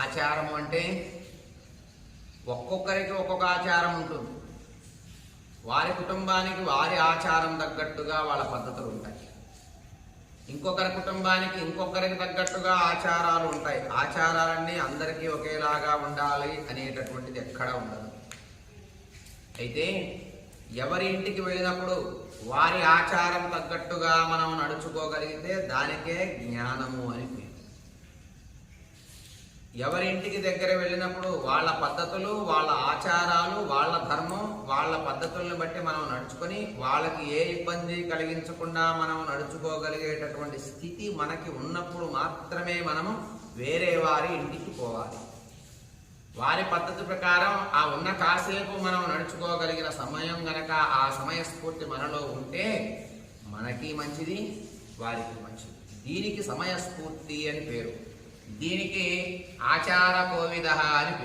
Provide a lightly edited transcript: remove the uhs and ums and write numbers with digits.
ఆచారము అంటే ఒక్కొక్కరికి ఒక్కొక్క ఆచారం ఉంటుంది. వారి కుటుంబానికి వారి ఆచారం తగ్గట్టుగా వాళ్ళ పద్ధతులు ఉంటాయి. ఇంకొకరి కుటుంబానికి ఇంకొకరికి తగ్గట్టుగా ఆచారాలు ఉంటాయి. ఆచారాలన్నీ అందరికీ ఒకేలాగా ఉండాలి అనేటటువంటిది ఎక్కడా ఉండదు. అయితే ఎవరి ఇంటికి వెళ్ళినప్పుడు వారి ఆచారం తగ్గట్టుగా మనం నడుచుకోగలిగితే దానికే జ్ఞానము అని పేరు. ఎవరి ఇంటికి దగ్గర వెళ్ళినప్పుడు వాళ్ళ పద్ధతులు, వాళ్ళ ఆచారాలు, వాళ్ళ ధర్మం, వాళ్ళ పద్ధతులను బట్టి మనం నడుచుకొని వాళ్ళకి ఏ ఇబ్బంది కలిగించకుండా మనం నడుచుకోగలిగేటటువంటి స్థితి మనకి ఉన్నప్పుడు మాత్రమే మనము వేరే వారి ఇంటికి పోవాలి. వారి పద్ధతి ప్రకారం ఆ ఉన్న కాసేపు మనం నడుచుకోగలిగిన సమయం గనక ఆ సమయస్ఫూర్తి మనలో ఉంటే మనకి మంచిది, వారికి మంచిది. దీనికి సమయస్ఫూర్తి అని పేరు. దీనికి ఆచార కోవిద అని పేరు.